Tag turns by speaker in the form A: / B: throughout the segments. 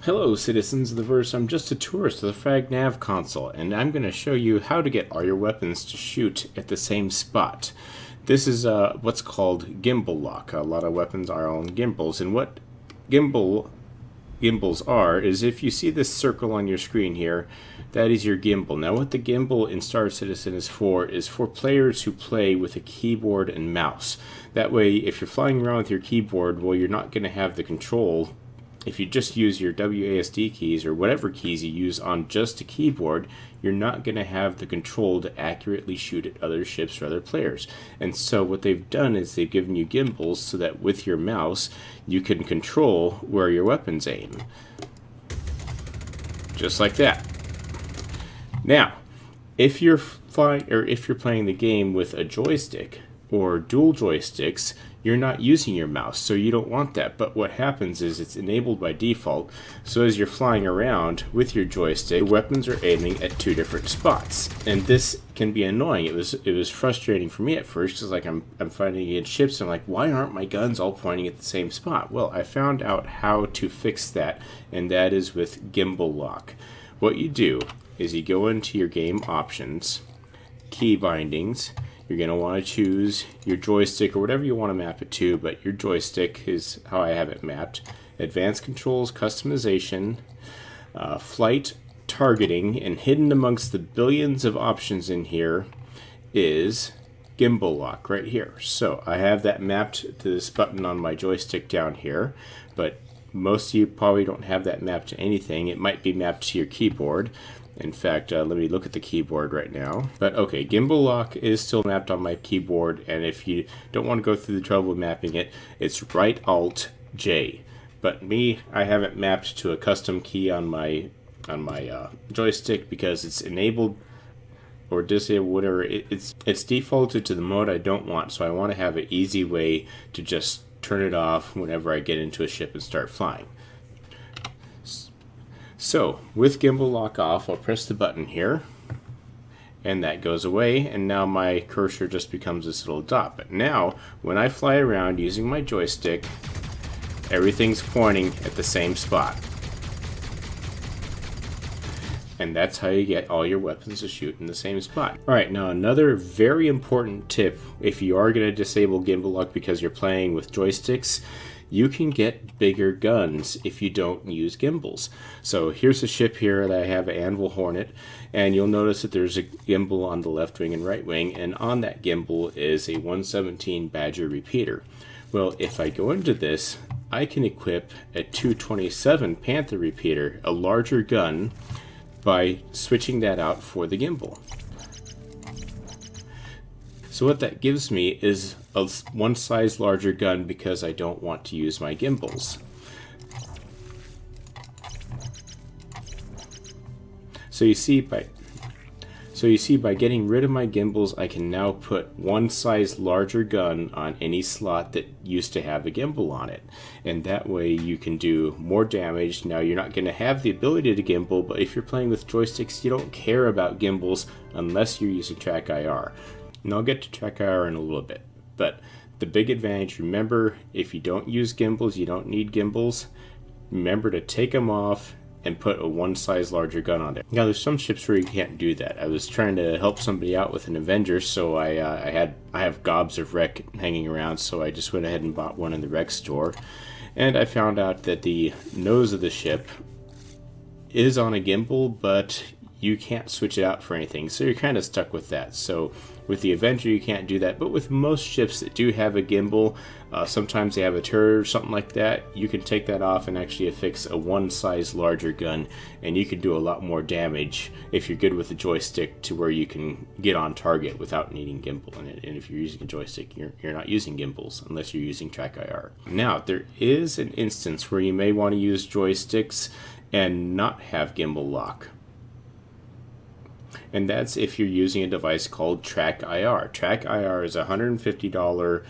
A: Hello citizens of the verse, I'm just a tourist of the Frag Nav console, and I'm going to show you how to get all your weapons to shoot at the same spot. This is what's called Gimbal Lock. A lot of weapons are on gimbals, and what gimbals are is if you see this circle on your screen here, that is your gimbal. Now what the gimbal in Star Citizen is for players who play with a keyboard and mouse. That way if you're flying around with your keyboard, well, you're not going to have the control. If you just use your WASD keys or whatever keys you use on just a keyboard, you're not going to have the control to accurately shoot at other ships or other players. And so what they've done is they've given you gimbals so that with your mouse you can control where your weapons aim. Just like that. Now, if you're playing the game with a joystick or dual joysticks, you're not using your mouse, so you don't want that. But what happens is it's enabled by default, so as you're flying around with your joystick, the weapons are aiming at two different spots. And this can be annoying. It was frustrating for me at first, because like I'm fighting against ships, and I'm like, why aren't my guns all pointing at the same spot? Well, I found out how to fix that, and that is with Gimbal Lock. What you do is you go into your game options, key bindings. You're going to want to choose your joystick or whatever you want to map it to, but your joystick is how I have it mapped. Advanced controls, customization, flight, targeting, and hidden amongst the billions of options in here is Gimbal Lock right here. So I have that mapped to this button on my joystick down here, but most of you probably don't have that mapped to anything. It might be mapped to your keyboard. In fact, let me look at the keyboard right now. But okay, Gimbal Lock is still mapped on my keyboard, and if you don't want to go through the trouble of mapping it, it's right Alt J. But me, I haven't mapped to a custom key on my joystick because it's enabled or disabled, whatever. It's defaulted to the mode I don't want, so I want to have an easy way to just turn it off whenever I get into a ship and start flying. So, with Gimbal Lock off, I'll press the button here, and that goes away, and now my cursor just becomes this little dot. But now, when I fly around using my joystick, everything's pointing at the same spot. And that's how you get all your weapons to shoot in the same spot. Alright, now another very important tip, if you are going to disable Gimbal Lock because you're playing with joysticks, you can get bigger guns if you don't use gimbals. So here's a ship here that I have, an Anvil Hornet, and you'll notice that there's a gimbal on the left wing and right wing, and on that gimbal is a 117 Badger repeater. Well, if I go into this, I can equip a 227 Panther repeater, a larger gun, by switching that out for the gimbal. So what that gives me is a one size larger gun because I don't want to use my gimbals. So you see by getting rid of my gimbals, I can now put one size larger gun on any slot that used to have a gimbal on it. And that way you can do more damage. Now you're not going to have the ability to gimbal, but if you're playing with joysticks, you don't care about gimbals unless you're using Track IR. And I'll get to Track IR in a little bit. But the big advantage, remember, if you don't use gimbals, you don't need gimbals. Remember to take them off and put a one size larger gun on it. Now there's some ships where you can't do that. I was trying to help somebody out with an Avenger, so I have gobs of wreck hanging around, so I just went ahead and bought one in the wreck store. And I found out that the nose of the ship is on a gimbal, but you can't switch it out for anything, so you're kind of stuck with that. So with the Avenger you can't do that, but with most ships that do have a gimbal, sometimes they have a turret or something like that, you can take that off and actually affix a one size larger gun, and you can do a lot more damage if you're good with the joystick to where you can get on target without needing gimbal in it. And if you're using a joystick, you're not using gimbals unless you're using Track IR. Now there is an instance where you may want to use joysticks and not have Gimbal Lock. And that's if you're using a device called Track IR. Track IR is a $150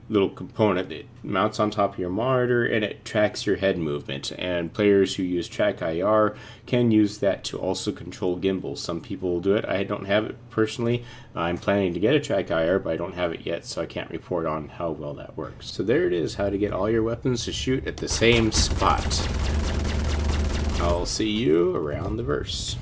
A: little component that mounts on top of your monitor, and it tracks your head movement. And players who use Track IR can use that to also control gimbals. Some people will do it. I don't have it personally. I'm planning to get a Track IR, but I don't have it yet, so I can't report on how well that works. So there it is, how to get all your weapons to shoot at the same spot. I'll see you around the verse.